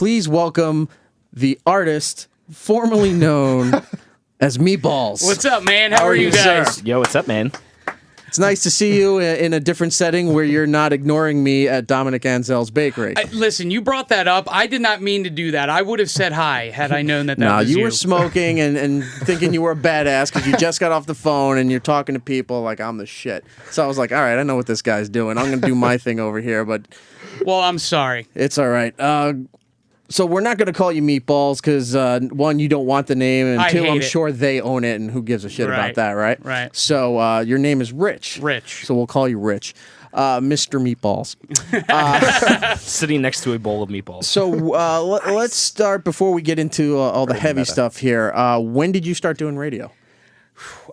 please welcome the artist formerly known as Meatballs. What's up, man? How are you guys? Yo, what's up, man? It's nice to see you in a different setting where you're not ignoring me at Dominic Ansel's Bakery. Listen, you brought that up. I did not mean to do that. I would have said hi had I known that was you. You were smoking and thinking you were a badass because you just got off the phone and you're talking to people like I'm the shit. So I was like, all right, I know what this guy's doing. I'm going to do my thing over here, but... Well, I'm sorry. It's all right. So we're not going to call you Meatballs because, one, you don't want the name, and two, I'm sure they own it, and who gives a shit about that, right? Right. So your name is Rich. Rich. So we'll call you Rich. Mr. Meatballs. Sitting next to a bowl of meatballs. So let's start before we get into all the heavy stuff here. When did you start doing radio?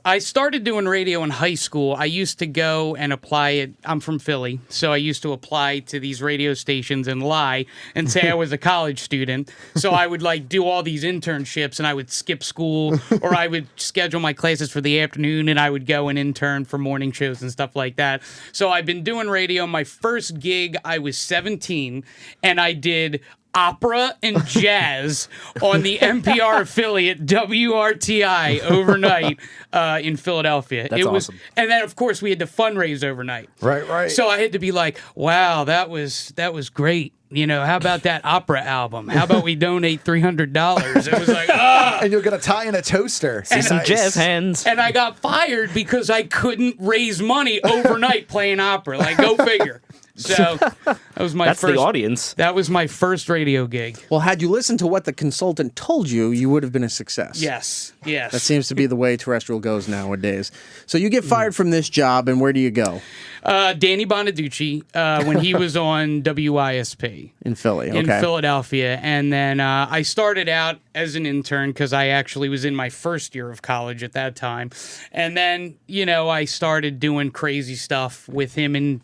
I started doing radio in high school. I used to go and apply. I'm from Philly, so I used to apply to these radio stations and lie and say I was a college student. So I would like do all these internships, and I would skip school, or I would schedule my classes for the afternoon, and I would go and intern for morning shows and stuff like that. So I've been doing radio. My first gig, I was 17, and I did opera and jazz on the NPR affiliate WRTI overnight in Philadelphia. That's awesome. And then, of course, we had to fundraise overnight. Right. So I had to be like, wow, that was great. You know, how about that opera album? How about we donate $300? It was like, And you'll get a tie and a toaster. See some jazz hands. And I got fired because I couldn't raise money overnight playing opera. Like, go figure. So that was my That's first. the audience. That was my first radio gig. Well, had you listened to what the consultant told you, you would have been a success. Yes. That seems to be the way terrestrial goes nowadays. So you get fired from this job, and where do you go? Danny Bonaducci, when he was on WISP. In Philly, okay. In Philadelphia. And then I started out as an intern because I actually was in my first year of college at that time. And then, you know, I started doing crazy stuff with him, and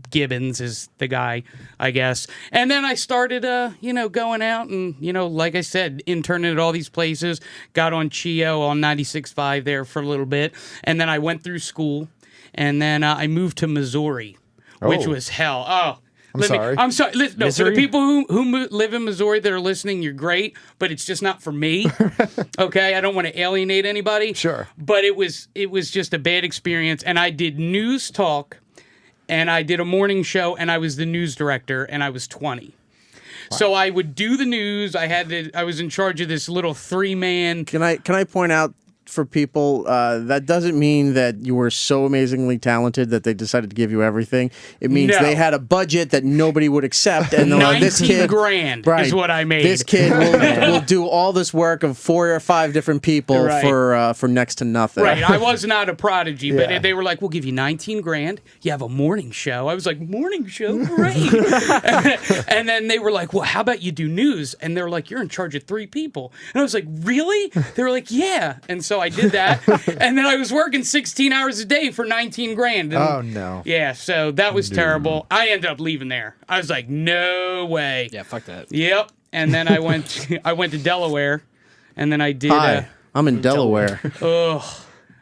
Gibbons is the guy, I guess. And then I started, going out and, like I said, interning at all these places. Got on CHIO on 96.5 there for a little bit. And then I went through school. And then I moved to Missouri, which was hell. Oh, I'm sorry. Listen, no, for the people who live in Missouri that are listening, you're great, but it's just not for me. Okay, I don't want to alienate anybody. Sure. But it was just a bad experience, and I did news talk, and I did a morning show, and I was the news director, and I was 20. Wow. So I would do the news. I was in charge of this little 3-man. Can I point out for people, that doesn't mean that you were so amazingly talented that they decided to give you everything. It means they had a budget that nobody would accept, and this kid, $19,000 is what I made. This kid will do all this work of 4 or 5 different people for next to nothing. Right, I was not a prodigy, but they were like, "We'll give you $19,000. You have a morning show." I was like, "Morning show, great!" And then they were like, "Well, how about you do news?" And they're like, "You're in charge of 3 people." And I was like, "Really?" They were like, "Yeah." And so I did that, and then I was working 16 hours a day for $19,000. Oh no! Yeah, so that was terrible. I ended up leaving there. I was like, "No way." Yeah, fuck that. Yep. And then I went to Delaware, and then I did. Hi, I'm in Delaware.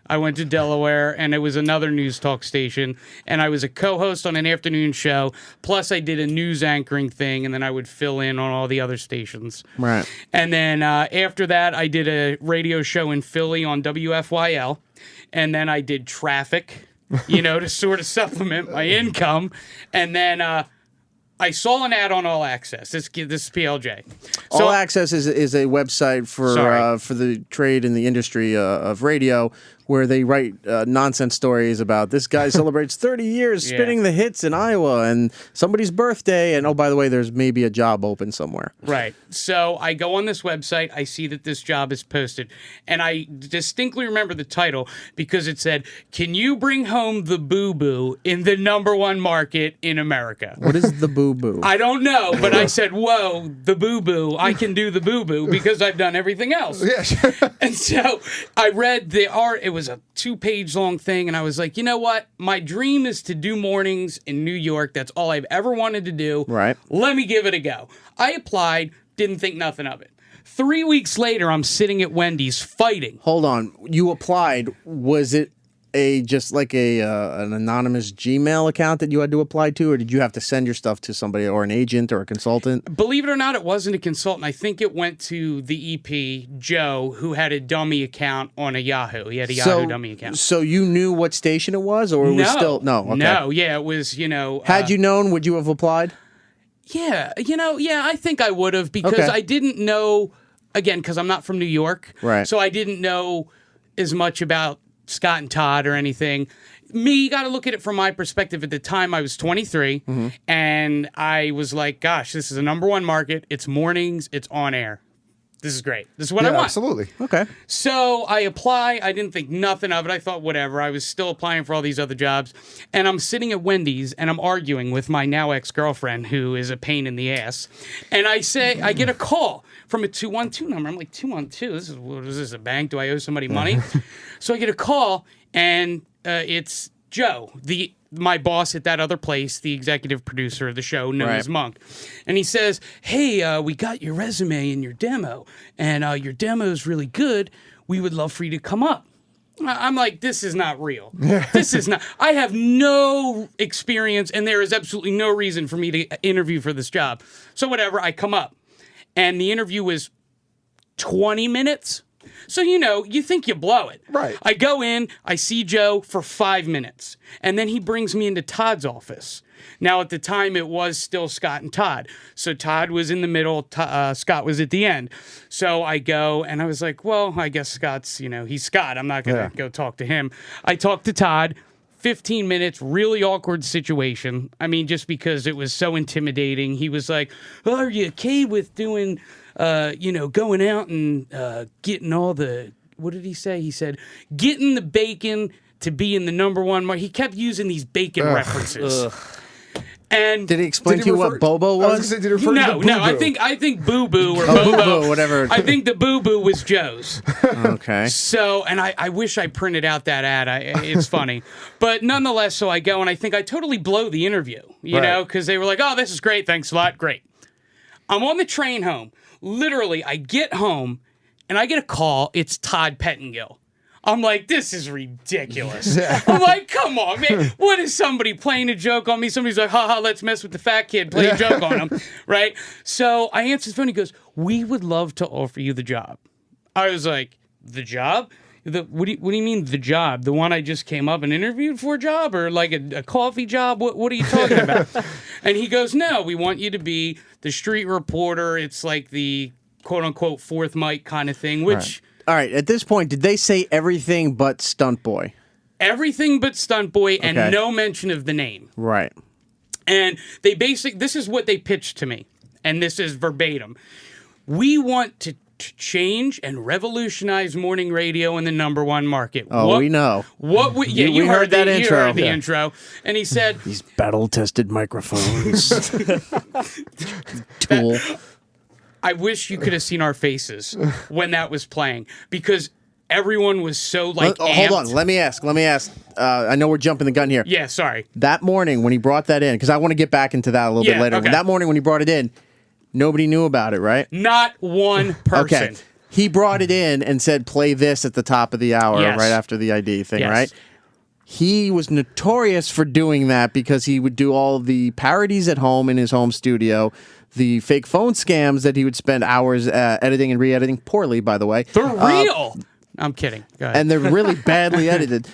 I went to Delaware, and it was another news talk station, and I was a co-host on an afternoon show, plus I did a news anchoring thing, and then I would fill in on all the other stations. Right. And then after that, I did a radio show in Philly on WFYL, and then I did traffic, to sort of supplement my income, and then I saw an ad on All Access. This is PLJ. All Access is a website for the trade in the industry of radio, where they write nonsense stories about this guy celebrates 30 years spinning the hits in Iowa and somebody's birthday, and oh, by the way, there's maybe a job open somewhere. Right. So I go on this website, I see that this job is posted, and I distinctly remember the title because it said, "Can you bring home the boo-boo in the #1 market in America?" What is the boo-boo? I don't know, but I said, whoa, the boo-boo, I can do the boo-boo because I've done everything else. Yeah, sure. And so I read the art. It was a 2-page long thing, and I was like, you know what? My dream is to do mornings in New York. That's all I've ever wanted to do. Right. Let me give it a go. I applied, didn't think nothing of it. 3 weeks later, I'm sitting at Wendy's fighting. Hold on. You applied. Was it just like an anonymous Gmail account that you had to apply to, or did you have to send your stuff to somebody or an agent or a consultant? Believe it or not, it wasn't a consultant. I think it went to the EP, Joe, who had a dummy account on a Yahoo. He had a Yahoo dummy account. So you knew what station it was, or it was still... No, okay. No, yeah, it was, Had you known, would you have applied? Yeah, I think I would have, because I didn't know, again, because I'm not from New York. Right. So I didn't know as much about Scott and Todd or anything. You got to look at it from my perspective. At the time, I was 23, and I was like, gosh, this is a #1 market. It's mornings. It's on air. This is great. This is what I want. Absolutely. Okay. So I apply. I didn't think nothing of it. I thought, whatever. I was still applying for all these other jobs. And I'm sitting at Wendy's, and I'm arguing with my now ex-girlfriend, who is a pain in the ass. And I get a call from a 212 number. I'm like, 212? What is this, a bank? Do I owe somebody money? So I get a call, and it's Joe, my boss at that other place, the executive producer of the show, known as Monk. And he says, hey, we got your resume and your demo, and your demo is really good. We would love for you to come up. I'm like, this is not real. This is not. I have no experience, and there is absolutely no reason for me to interview for this job. So whatever, I come up. And the interview was 20 minutes. So, you think you blow it. Right. I go in, I see Joe for 5 minutes, and then he brings me into Todd's office. Now, at the time, it was still Scott and Todd. So Todd was in the middle, Scott was at the end. So I go, and I was like, well, I guess Scott's, he's Scott. I'm not going to go talk to him. I talked to Todd. 15 minutes, really awkward situation. I mean, just because it was so intimidating. He was like, oh, are you okay with doing, going out and getting all the, what did he say? He said, getting the bacon to be in the #1 market. He kept using these bacon references. And did he explain to you what Bobo was? No. I think Boo Boo or Bobo, whatever. I think the Boo Boo was Joe's. Okay. So, and I wish I printed out that ad. It's funny, but nonetheless. So I go, and I think I totally blow the interview. Because they were like, "Oh, this is great. Thanks a lot. Great." I'm on the train home. Literally, I get home, and I get a call. It's Todd Pettengill. I'm like, this is ridiculous. I'm like, come on, man. What is somebody playing a joke on me? Somebody's like, haha, let's mess with the fat kid, play a joke on him, right? So I answer the phone. He goes, we would love to offer you the job. I was like, the job? What do you mean the job? The one I just came up and interviewed for a job, or like a coffee job? What are you talking about? And he goes, no, we want you to be the street reporter. It's like the quote unquote fourth mic kind of thing, which... All right, at this point, did they say everything but Stunt Boy? Everything but Stunt Boy, and no mention of the name. Right. And they this is what they pitched to me, and this is verbatim. We want to change and revolutionize morning radio in the #1 market. Oh, we know. You heard that intro. You heard the intro. And he said... These battle-tested microphones. Tool. I wish you could have seen our faces when that was playing, because everyone was so hold on, let me ask. I know we're jumping the gun here. Yeah, sorry. That morning when he brought that in, because I want to get back into that a little bit later. Okay. That morning when he brought it in, nobody knew about it, right? Not one person. Okay. He brought it in and said, play this at the top of the hour, right after the ID thing, right? He was notorious for doing that because he would do all the parodies at home in his home studio, the fake phone scams that he would spend hours editing and re-editing, poorly, by the way. They're real. I'm kidding. Go ahead. And they're really badly edited.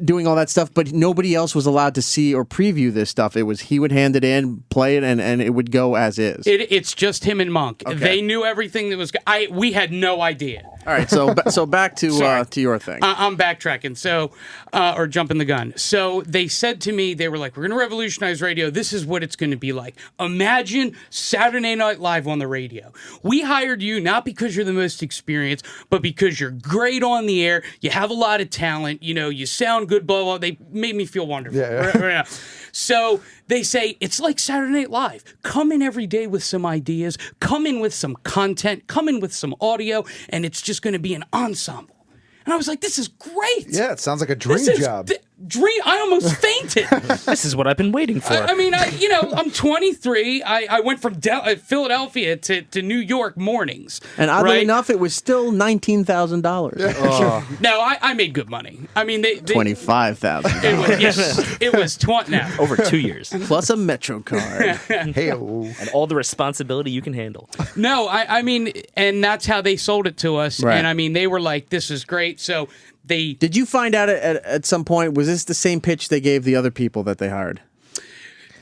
Doing all that stuff, but nobody else was allowed to see or preview this stuff. It was he would hand it in, play it, and it would go as is. It's just him and Monk. Okay. They knew everything that was. We had no idea. All right, so back to your thing. I'm backtracking, or jumping the gun. So they said to me, they were like, "We're going to revolutionize radio. This is what it's going to be like. Imagine Saturday Night Live on the radio. We hired you not because you're the most experienced, but because you're great on the air. You have a lot of talent. You sound good. Blah blah." They made me feel wonderful. Yeah. So they say, it's like Saturday Night Live. Come in every day with some ideas. Come in with some content. Come in with some audio. And it's just going to be an ensemble. And I was like, this is great. Yeah, it sounds like a dream job. I almost fainted. This is what I've been waiting for. I mean, I'm 23. I went from Philadelphia to New York mornings. And oddly right? enough, it was still $19,000. No, I made good money. I mean, they $25,000. It was 20 now. Over 2 years. Plus a Metro card. Hey-o. And all the responsibility you can handle. No, I mean, and that's how they sold it to us. Right. And I mean, they were like, "This is great." So they Did you find out at some point, was this the same pitch they gave the other people that they hired?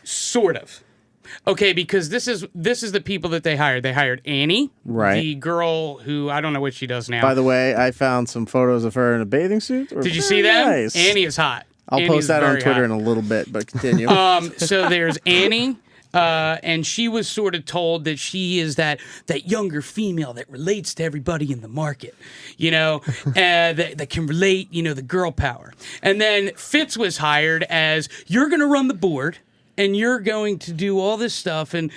sort of. Okay, because this is the people that they hired. They hired Annie, Right. the girl who I don't know what she does now. By the way, I found some photos of her in a bathing suit. Did you see them? Nice. Annie is hot. I'll Annie's post that on very Twitter hot. in a little bit, but continue. So there's Annie, and she was sort of told that she is that younger female that relates to everybody in the market, that can relate, the girl power. And then Fitz was hired as, you're going to run the board, and you're going to do all this stuff. And,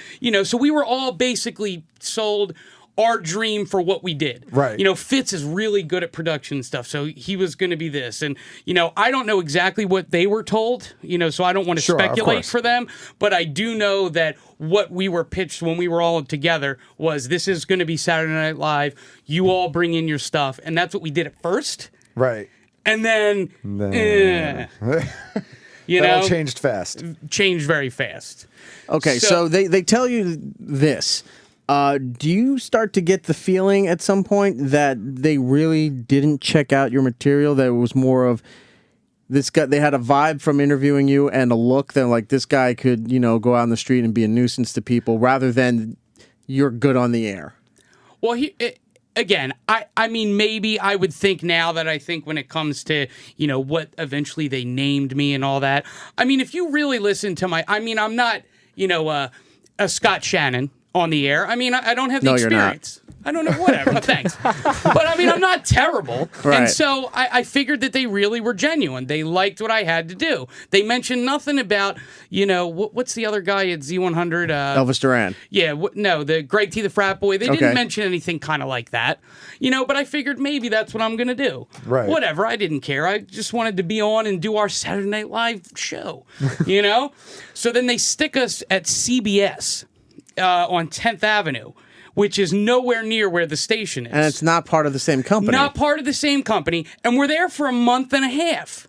so we were all basically sold our dream for what we did. Right. Fitz is really good at production stuff, so he was going to be this. And, I don't know exactly what they were told, so I don't want to Sure, of speculate course. for them, but I do know that what we were pitched when we were all together was, this is going to be Saturday Night Live. You all bring in your stuff. And that's what we did at first. Right. And then, That all changed fast. changed very fast. Okay, so they tell you this. Do you start to get the feeling at some point that they really didn't check out your material? That it was more of this guy? They had a vibe from interviewing you and a look that like this guy could, go out in the street and be a nuisance to people, rather than you're good on the air. Well, again, I mean, maybe I would think now that I think when it comes to, what eventually they named me and all that. I mean, if you really listen to I'm not, a Scott Shannon on the air. I mean, I don't have the experience. I don't know, whatever. Thanks. But I mean, I'm not terrible. Right. And so I figured that they really were genuine. They liked what I had to do. They mentioned nothing about, what's the other guy at Z100? Elvis Duran. Yeah, no, the Greg T, the frat boy. They didn't mention anything kind of like that, but I figured maybe that's what I'm going to do. Right. Whatever, I didn't care. I just wanted to be on and do our Saturday Night Live show, So then they stick us at CBS on 10th Avenue, which is nowhere near where the station is. And it's not part of the same company. Not part of the same company. And we're there for a month and a half.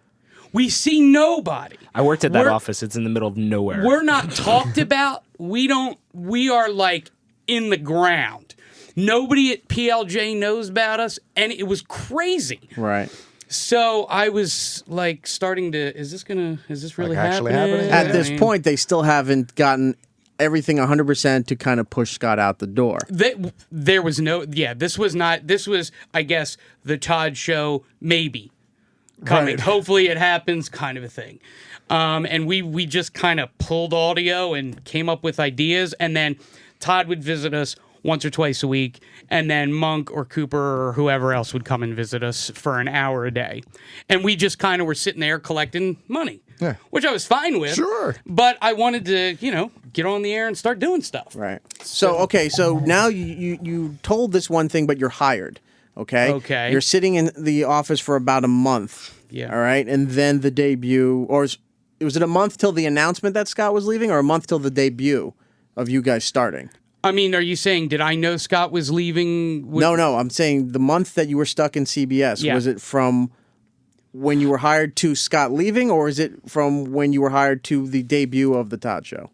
We see nobody. I worked at that office. It's in the middle of nowhere. We're not talked about. We are like in the ground. Nobody at PLJ knows about us. And it was crazy. Right. So I was like starting to, is this really actually happening? happening? At this point, they still haven't gotten everything 100% to kind of push Scott out the door. There was this was, I guess, the Todd Show maybe coming. Right. Hopefully it happens, kind of a thing. And we just kind of pulled audio and came up with ideas, and then Todd would visit us once or twice a week, and then Monk or Cooper or whoever else would come and visit us for an hour a day. And we just kind of were sitting there collecting money, which I was fine with. Sure. But I wanted to, get on the air and start doing stuff. Right. So now you told this one thing, but you're hired. Okay. Okay. You're sitting in the office for about a month. Yeah. All right. And then the debut, was it a month till the announcement that Scott was leaving, or a month till the debut of you guys starting? I mean, are you saying, did I know Scott was leaving? No. I'm saying the month that you were stuck in CBS, Yeah. was it from when you were hired to Scott leaving, or is it from when you were hired to the debut of the Todd Show?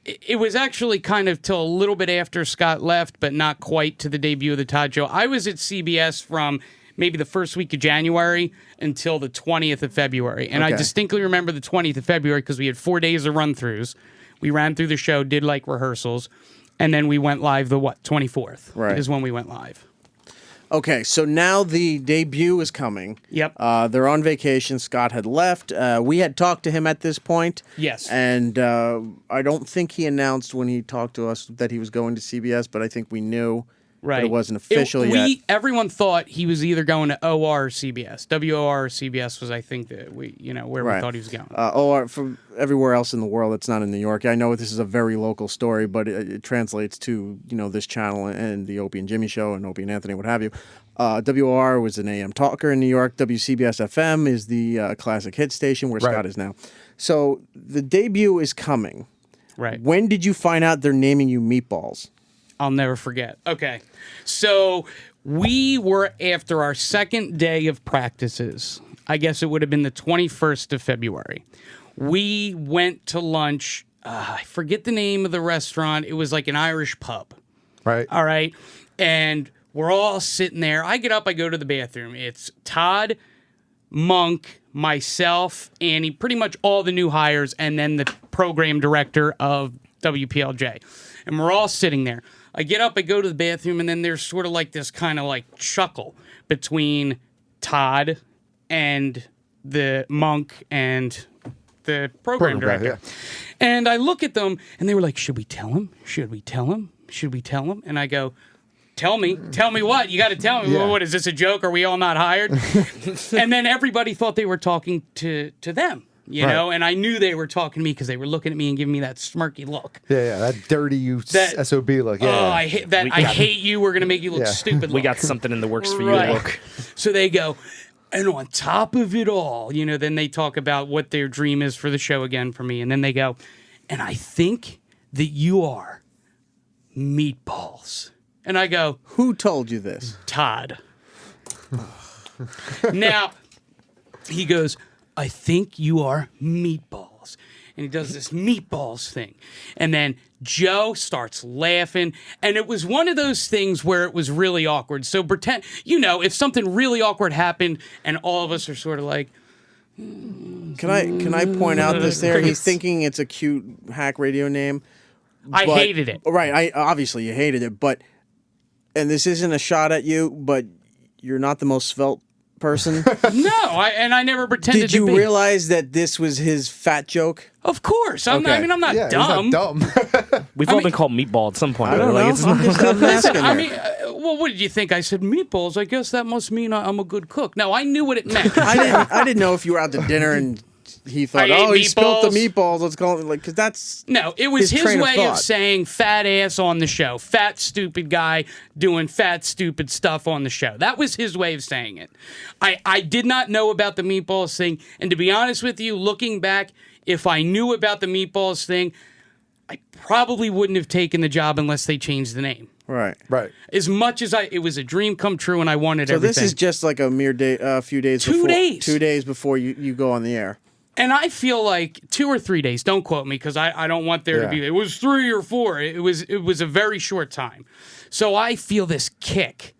It was actually kind of till a little bit after Scott left, but not quite to the debut of the Todd Show. I was at CBS from maybe the first week of January until the 20th of February. And I Okay. distinctly remember the 20th of February because we had 4 days of run-throughs. We ran through the show, did like rehearsals, and then we went live the 24th Right. is when we went live. Okay, so now the debut is coming. Yep. They're on vacation. Scott had left. We had talked to him at this point. Yes. And I don't think he announced when he talked to us that he was going to CBS, but I think we knew Right. But it wasn't official yet. Everyone thought he was either going to OR or CBS. WOR or CBS was, I think, that where we thought he was going. OR, from everywhere else in the world that's not in New York. I know this is a very local story, but it translates to, this channel and the Opie and Jimmy show and Opie and Anthony, what have you. WOR was an AM talker in New York. WCBS FM is the classic hit station where Scott is now. So the debut is coming. Right. When did you find out they're naming you Meatballs? I'll never forget. Okay. So we were after our second day of practices. I guess it would have been the 21st of February. We went to lunch. I forget the name of the restaurant. It was like an Irish pub. Right. All right. And we're all sitting there. I get up. I go to the bathroom. It's Todd, Monk, myself, Annie, pretty much all the new hires, and then the program director of WPLJ. And we're all sitting there. I get up, I go to the bathroom, and then there's sort of like this kind of like chuckle between Todd and the Monk and the program director. Guy, yeah. And I look at them, and they were like, should we tell him? Should we tell him? Should we tell him? And I go, tell me what? You got to tell me. Yeah. Well, what, is this a joke? Are we all not hired? And then everybody thought they were talking to them. You know, and I knew they were talking to me because they were looking at me and giving me that smirky look. Yeah, that dirty SOB look. Yeah. Oh, I hate that. I hate you. We're gonna make you look stupid. We look. got something in the works for you. Right. Look. So they go, and on top of it all, then they talk about what their dream is for the show again for me, and then they go, and I think that you are Meatballs, and I go, Who told you this? Todd. Now he goes, I think you are Meatballs. And he does this Meatballs thing. And then Joe starts laughing. And it was one of those things where it was really awkward. So pretend, if something really awkward happened and all of us are sort of like, Can I point out this there? He's thinking it's a cute hack radio name. I hated it. Right. Obviously you hated it, and this isn't a shot at you, but you're not the most svelte person. No, I never pretended Did you to be. realize that this was his fat joke? Of course. I'm not dumb. He's not dumb. We've all been called Meatball at some point. I don't Like, know. it's I'm just asking I there. mean, well, what did you think? I said Meatballs. I guess that must mean I'm a good cook. No, I knew what it meant. I didn't know if you were out to dinner and he thought, I ate he spilt the meatballs. meatballs. Let's call it because that's No, it was his train of way of thought. saying fat ass on the show. Fat, stupid guy doing fat, stupid stuff on the show. That was his way of saying it. I did not know about the Meatballs thing. And to be honest with you, looking back, if I knew about the Meatballs thing, I probably wouldn't have taken the job unless they changed the name. right. Right. As much as it was a dream come true and I wanted So everything. this is just like a mere few days. 2 before, days. 2 days before you go on the air. And I feel like 2 or 3 days. Don't quote me because I don't want there to be. It was 3 or 4. It was a very short time. So I feel this kick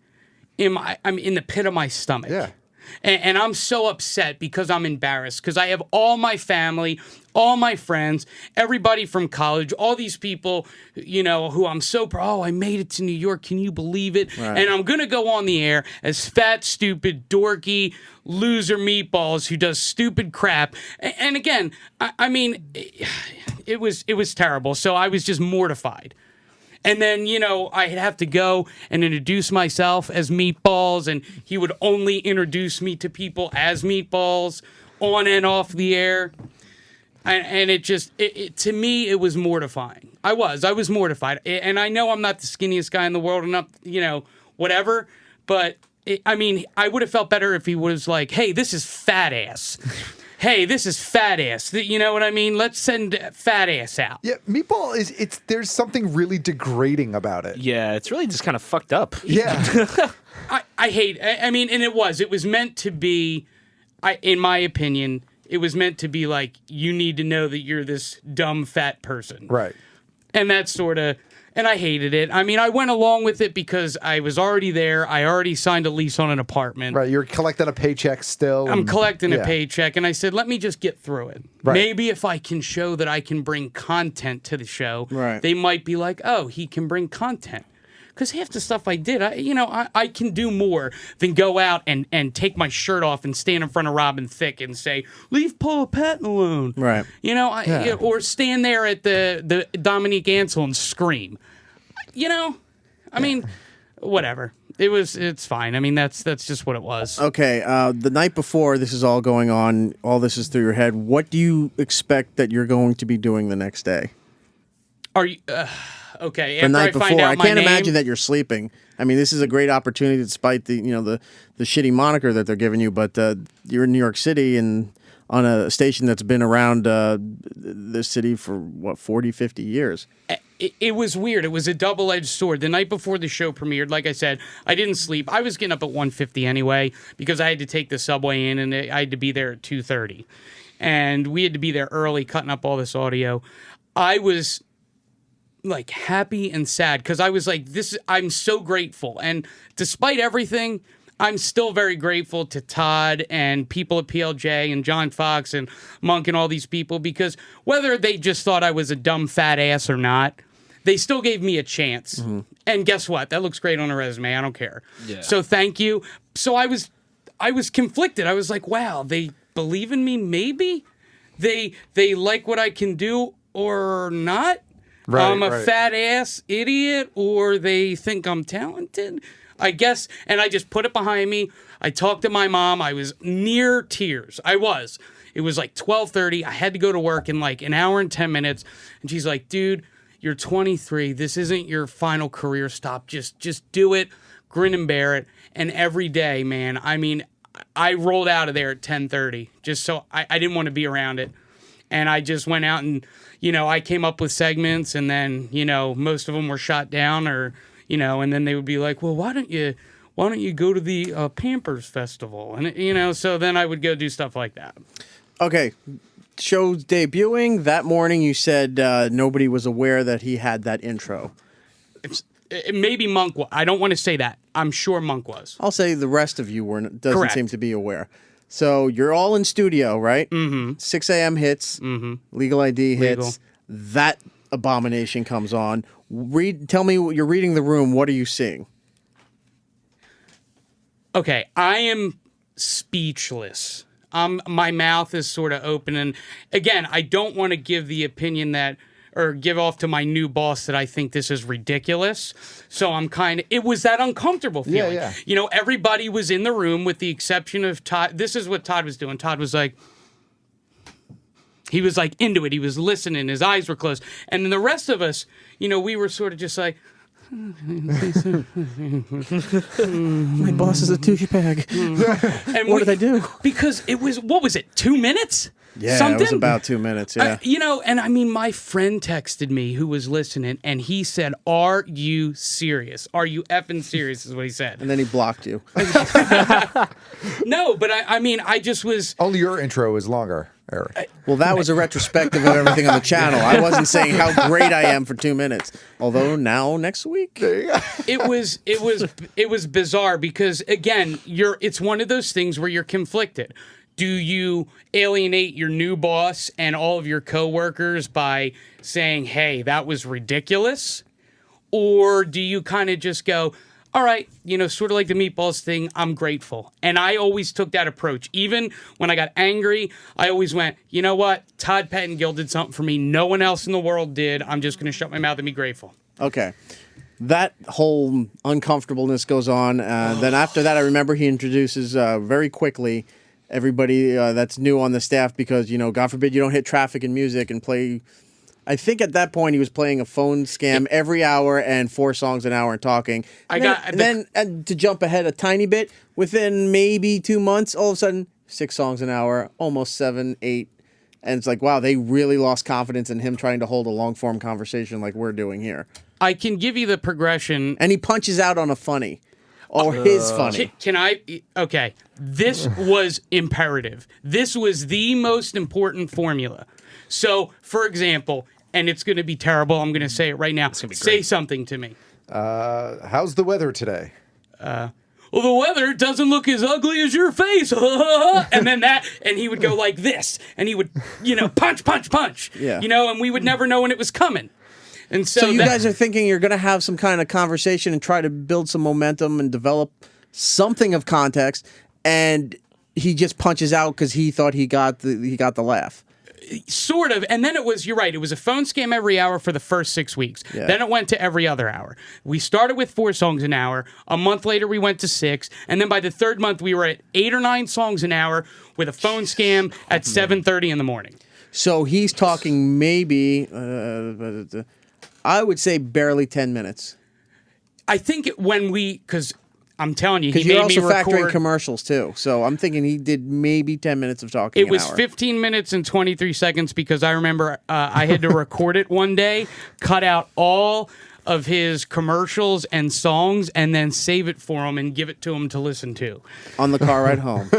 I'm in the pit of my stomach. Yeah. And I'm so upset because I'm embarrassed because I have all my family, all my friends, everybody from college, all these people, who I'm so proud. Oh, I made it to New York. Can you believe it? Right. And I'm going to go on the air as fat, stupid, dorky, loser Meatballs who does stupid crap. And again, I mean, it was terrible. So I was just mortified. And then, I'd have to go and introduce myself as Meatballs, and he would only introduce me to people as Meatballs on and off the air. And it just, to me, it was mortifying. I was mortified. And I know I'm not the skinniest guy in the world, and not, whatever, but, I would have felt better if he was like, hey, this is fat ass. Hey, this is fat ass. You know what I mean? Let's send fat ass out. Yeah, Meatball there's something really degrading about it. Yeah, it's really just kind of fucked up. Yeah. I hate, and it was meant to be, in my opinion, it was meant to be like, you need to know that you're this dumb fat person. Right. And that's sort of, and I hated it. I went along with it because I was already there. I already signed a lease on an apartment. Right. You're collecting a paycheck still. I'm collecting a paycheck, and I said, let me just get through it. Right. Maybe if I can show that I can bring content to the show, Right. they might be like, oh, he can bring content. Because half the stuff I did, I can do more than go out and take my shirt off and stand in front of Robin Thicke and say, leave Paula Patton alone. Right. Or stand there at the Dominique Ansel and scream. whatever. It's fine. I mean, that's just what it was. Okay, the night before this is all going on, all this is through your head. What do you expect that you're going to be doing the next day? Are you okay? The night before, I can't name, imagine that you're sleeping. I mean, this is a great opportunity, despite the the shitty moniker that they're giving you. But you're in New York City and on a station that's been around this city for what 40, 50 years. It was weird. It was a double-edged sword. The night before the show premiered, like I said, I didn't sleep. I was getting up at 1:50 anyway because I had to take the subway in and I had to be there at 2:30. And we had to be there early, cutting up all this audio. I was like happy and sad because I was like, I'm so grateful. And despite everything, I'm still very grateful to Todd and people at PLJ and John Fox and Monk and all these people because whether they just thought I was a dumb fat ass or not, they still gave me a chance. Mm-hmm. And guess what? That looks great on a resume. I don't care. Yeah. So thank you. So I was conflicted. I was like, wow, they believe in me maybe? They like what I can do or not? Right, I'm a fat ass idiot or they think I'm talented? I guess, and I just put it behind me. I talked to my mom. I was near tears. I was. It was like 12:30. I had to go to work in like an hour and 10 minutes. And she's like, dude, you're 23. This isn't your final career stop. Just do it. Grin and bear it. And every day, man, I mean, I rolled out of there at 10:30 just so I didn't want to be around it. And I just went out and, I came up with segments and then, most of them were shot down or, and then they would be like, well, why don't you go to the Pampers Festival? And, so then I would go do stuff like that. Okay. Show's debuting that morning. You said nobody was aware that he had that intro. Maybe Monk was. I don't want to say that. I'm sure Monk was. I'll say the rest of you doesn't Correct. seem to be aware. So you're all in studio, right? Mm-hmm. 6 a.m. hits. Mm-hmm. Legal ID hits. That abomination comes on. Tell me, you're reading the room. What are you seeing? Okay, I am speechless. My mouth is sort of open. And again, I don't want to give the opinion or give off to my new boss that I think this is ridiculous. So it was that uncomfortable feeling. Yeah. Everybody was in the room with the exception of Todd. This is what Todd was doing. Todd was like, he was like into it. He was listening. His eyes were closed. And then the rest of us, we were sort of just like, my boss is a douchebag. And what did I do? Because it was, what was it, 2 minutes? Yeah, something? It was about 2 minutes, yeah. And I mean, my friend texted me who was listening, and he said, are you serious? Are you effing serious is what he said. And then he blocked you. No, but I mean, I just was... Only your intro is longer, Erik. Well, that was a retrospective of everything on the channel. I wasn't saying how great I am for 2 minutes. Although now, next week... It was bizarre because, again, it's one of those things where you're conflicted. Do you alienate your new boss and all of your coworkers by saying, hey, that was ridiculous? Or do you kind of just go, all right, sort of like the Meatballs thing, I'm grateful. And I always took that approach. Even when I got angry, I always went, you know what? Todd Pettengill did something for me no one else in the world did. I'm just going to shut my mouth and be grateful. Okay. That whole uncomfortableness goes on. Then after that, I remember he introduces very quickly everybody that's new on the staff because, God forbid you don't hit traffic in music and play. I think at that point he was playing a phone scam every hour and 4 songs an hour and talking. Then to jump ahead a tiny bit, within maybe 2 months, all of a sudden, 6 songs an hour, almost 7, 8. And it's like, wow, they really lost confidence in him trying to hold a long-form conversation like we're doing here. I can give you the progression. And he punches out on a funny. Or his funny. Can I? Okay. This was imperative. This was the most important formula. So, for example, and it's going to be terrible. I'm going to say it right now. Say something to me. How's the weather today? Well, the weather doesn't look as ugly as your face. And then and he would go like this. And he would, punch, punch, punch. Yeah. And we would never know when it was coming. And so you guys are thinking you're going to have some kind of conversation and try to build some momentum and develop something of context, and he just punches out because he thought he got the laugh. Sort of. And then you're right, it was a phone scam every hour for the first 6 weeks. Yeah. Then it went to every other hour. We started with 4 songs an hour. A month later, we went to 6. And then by the third month, we were at 8 or 9 songs an hour with a phone scam at 7:30 in the morning. So he's talking maybe, I would say barely 10 minutes. I think because I'm telling you, he Because made you're me also factoring record. commercials too. So I'm thinking he did maybe 10 minutes of talking. It was an hour. 15 minutes and 23 seconds because I remember I had to record it one day, cut out all of his commercials and songs, and then save it for him and give it to him to listen to. On the car ride home.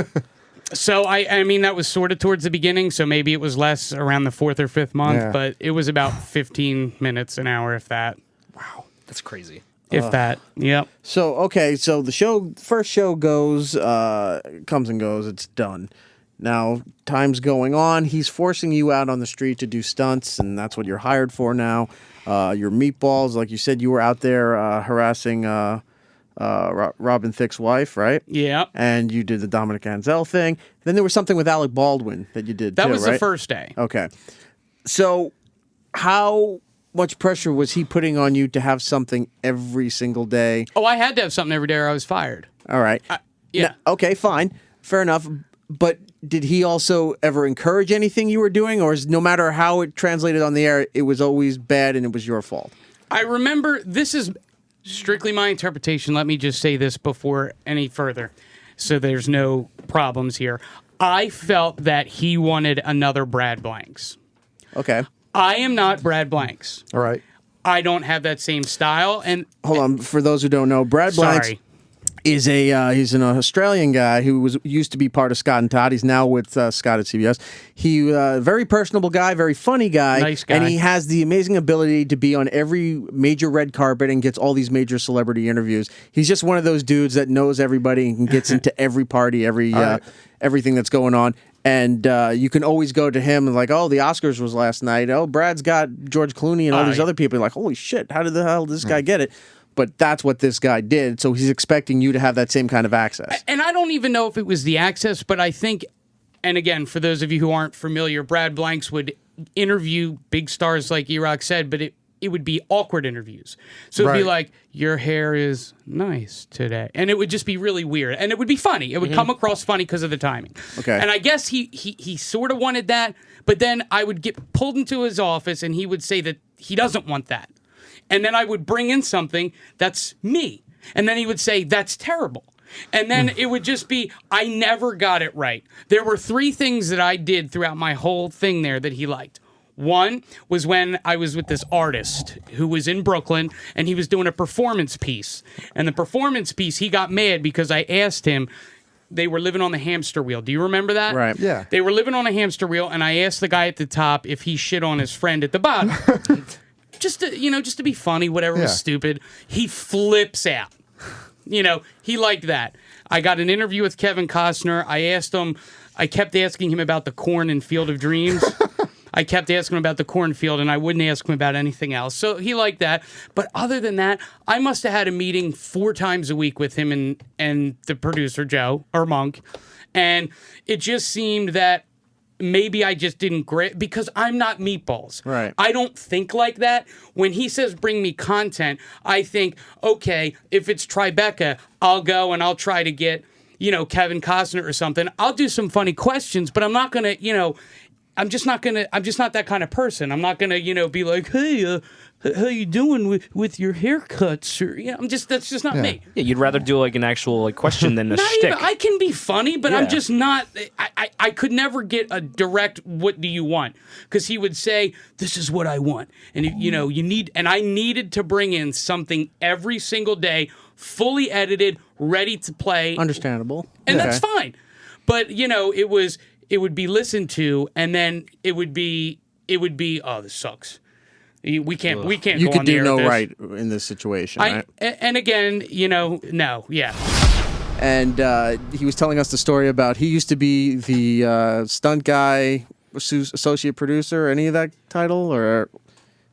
So, I mean, that was sort of towards the beginning, so maybe it was less around the 4th or 5th month, but it was about 15 minutes an hour, if that. Wow, that's crazy. If that, yep. So, okay, so the first show goes, comes and goes, it's done. Now, time's going on. He's forcing you out on the street to do stunts, and that's what you're hired for now. Your Meatballs, like you said, you were out there harassing Robin Thicke's wife, right? Yeah. And you did the Dominic Ansel thing. Then there was something with Alec Baldwin that you did That too, was right? the first day. Okay. So, how much pressure was he putting on you to have something every single day? Oh, I had to have something every day or I was fired. All right. Yeah. Now, okay, fine. Fair enough. But did he also ever encourage anything you were doing? Or is no matter how it translated on the air, it was always bad and it was your fault? I remember, this is strictly my interpretation. Let me just say this before any further, so there's no problems here. I felt that he wanted another Brad Blanks. Okay. I am not Brad Blanks. All right. I don't have that same style. And Hold on. For those who don't know, Brad Blanks sorry. is he's an Australian guy who used to be part of Scott and Todd. He's now with Scott at CBS. He very personable guy, very funny guy. Nice guy. And he has the amazing ability to be on every major red carpet and gets all these major celebrity interviews. He's just one of those dudes that knows everybody and gets into every party, everything that's going on. And you can always go to him and like, oh, the Oscars was last night. Oh, Brad's got George Clooney and all these other people. You're like, holy shit, how did the hell did this guy get it? But that's what this guy did. So he's expecting you to have that same kind of access. And I don't even know if it was the access, but I think, and again, for those of you who aren't familiar, Brad Blanks would interview big stars like Erik said, but it would be awkward interviews. So it'd be like, your hair is nice today. And it would just be really weird. And it would be funny. It would come across funny because of the timing. Okay. And I guess he sort of wanted that, but then I would get pulled into his office and he would say that he doesn't want that. And then I would bring in something that's me. And then he would say, that's terrible. And then it would just be, I never got it right. There were 3 things that I did throughout my whole thing there that he liked. One was when I was with this artist who was in Brooklyn and he was doing a performance piece. And the performance piece, he got mad because I asked him, they were living on the hamster wheel. Do you remember that? Right. Yeah. They were living on a hamster wheel and I asked the guy at the top if he shit on his friend at the bottom. just to be funny, whatever was stupid. He flips out. He liked that. I got an interview with Kevin Costner. I kept asking him about the corn in Field of Dreams. I kept asking him about the cornfield, and I wouldn't ask him about anything else. So he liked that. But other than that, I must have had a meeting 4 times a week with him and the producer, Joe, or Monk. And it just seemed that maybe I just didn't grip, because I'm not Meatballs. Right. I don't think like that. When he says bring me content, I think, okay, if it's Tribeca, I'll go and I'll try to get, Kevin Costner or something. I'll do some funny questions, but I'm not going to, I'm just not that kind of person. I'm not going to, be like, hey, how you doing with your haircuts? Or, that's just not me. Yeah, you'd rather do like an actual question than a shtick. I can be funny, but I'm just not, I could never get a direct, what do you want? Because he would say, this is what I want. And, I needed to bring in something every single day, fully edited, ready to play. Understandable. And that's fine. But, it would be listened to, and then it would be, oh, this sucks. We can't You go on could the do air no with this. right in this situation, right? And again, no, yeah. And he was telling us the story about he used to be the stunt guy, associate producer, any of that title, or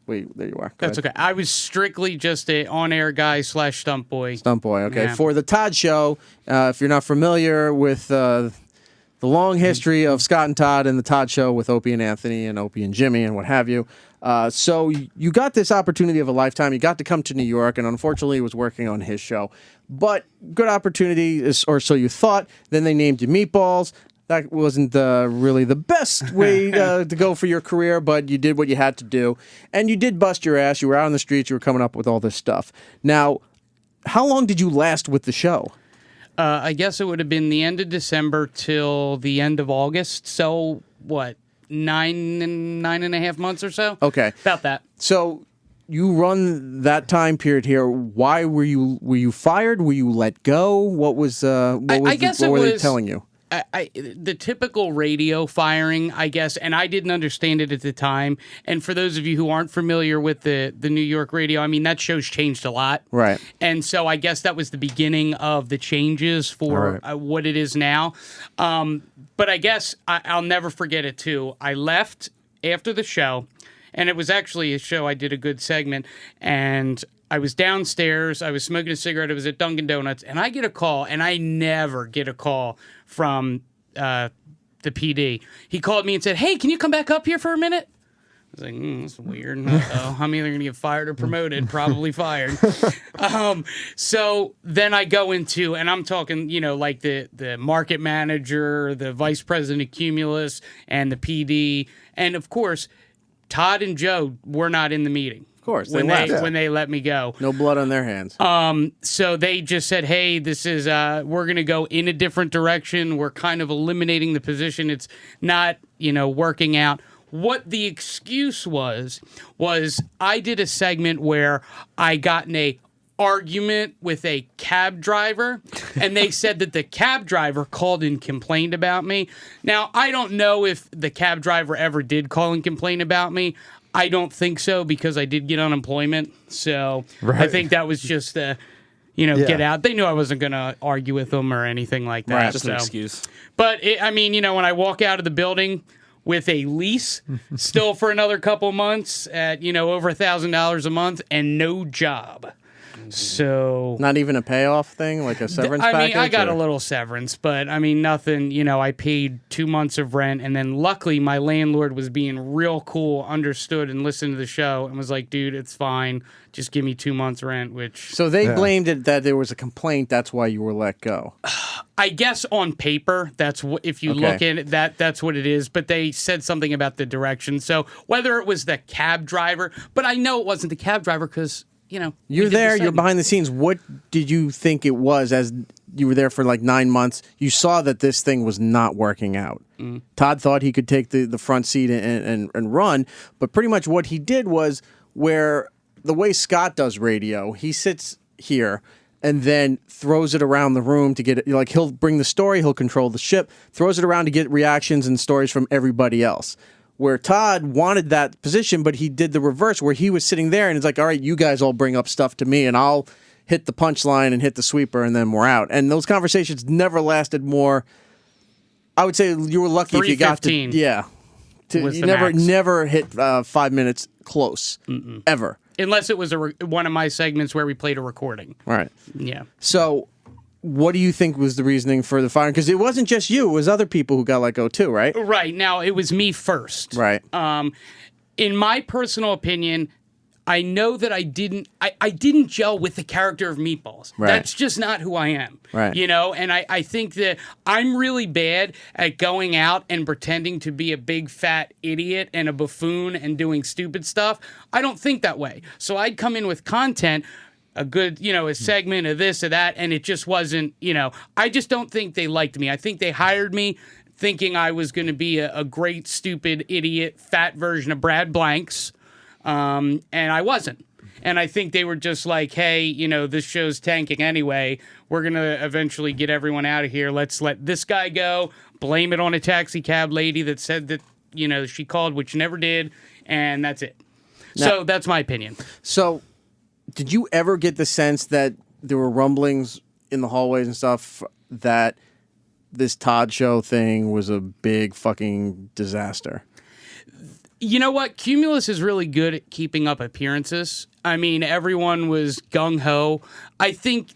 wait, there you are. Go That's ahead. okay. I was strictly just a on-air guy / stunt boy. Stunt boy, okay. Yeah. For the Todd Show, if you're not familiar with the long history of Scott and Todd and the Todd Show with Opie and Anthony and Opie and Jimmy and what have you. So you got this opportunity of a lifetime. You got to come to New York, and unfortunately, he was working on his show. But good opportunity, or so you thought. Then they named you Meatballs. That wasn't really the best way to go for your career, but you did what you had to do. And you did bust your ass. You were out on the streets. You were coming up with all this stuff. Now, how long did you last with the show? I guess it would have been the end of December till the end of August. So, what, 9.5 months or so? Okay. About that. So you run that time period here. Why were you fired? Were you let go? What were they telling you? The typical radio firing, I guess, and I didn't understand it at the time. And for those of you who aren't familiar with the New York radio, I mean, that show's changed a lot. Right. And so I guess that was the beginning of the changes for what it is now. But I guess I'll never forget it, too. I left after the show, and it was actually a show I did a good segment, and I was downstairs, I was smoking a cigarette, I was at Dunkin' Donuts, and I get a call, and I never get a call from the PD. He called me and said, "Hey, can you come back up here for a minute?" I was like, that's weird. Uh-oh. I'm either going to get fired or promoted, probably fired. So then I go into, and I'm talking, like the market manager, the vice president of Cumulus, and the PD, and of course, Todd and Joe were not in the meeting. Of course, when they let me go. No blood on their hands. So they just said, "Hey, this is we're going to go in a different direction. We're kind of eliminating the position. It's not, working out." What the excuse was I did a segment where I got in a argument with a cab driver, and they said that the cab driver called and complained about me. Now, I don't know if the cab driver ever did call and complain about me. I don't think so, because I did get unemployment. So I think that was just get out. They knew I wasn't going to argue with them or anything like that. Right, just an excuse. But, when I walk out of the building with a lease still for another couple months at, over $1,000 a month and no job. So not even a payoff thing, like a severance package? I got a little severance, but nothing. I paid 2 months of rent, and then luckily my landlord was being real cool, understood, and listened to the show, and was like, "Dude, it's fine. Just give me 2 months rent." Which so they blamed it that there was a complaint. That's why you were let go. I guess on paper, that's what, if you look at it, that's what it is. But they said something about the direction. So whether it was the cab driver, but I know it wasn't the cab driver because. You're there, you're behind the scenes. What did you think it was as you were there for like 9 months? You saw that this thing was not working out. Todd thought he could take the front seat and run, but pretty much what he did was where the way Scott does radio, he sits here and then throws it around the room to get it. Like, he'll bring the story, he'll control the ship, throws it around to get reactions and stories from everybody else. Where Todd wanted that position, but he did the reverse, where he was sitting there and it's like, all right, you guys all bring up stuff to me and I'll hit the punchline and hit the sweeper and then we're out. And those conversations never lasted more. I would say you were lucky if you got to, you never hit 5 minutes close, ever. Unless it was one of my segments where we played a recording. Right. Yeah. So what do you think was the reasoning for the firing? Because it wasn't just you; it was other people who got let go too, right? Right. Now it was me first. Right. In my personal opinion, I know that I didn't gel with the character of Meatballs. Right. That's just not who I am. Right. And I think that I'm really bad at going out and pretending to be a big fat idiot and a buffoon and doing stupid stuff. I don't think that way. So I'd come in with content, a good, a segment of this or that, and it just wasn't, I just don't think they liked me. I think they hired me thinking I was going to be a great, stupid, idiot, fat version of Brad Blanks, and I wasn't. And I think they were just like, hey, this show's tanking anyway. We're going to eventually get everyone out of here. Let's let this guy go, blame it on a taxi cab lady that said that, she called, which never did, and that's it. Now, so that's my opinion. So did you ever get the sense that there were rumblings in the hallways and stuff that this Todd Show thing was a big fucking disaster? You know what? Cumulus is really good at keeping up appearances. I mean, everyone was gung-ho. I think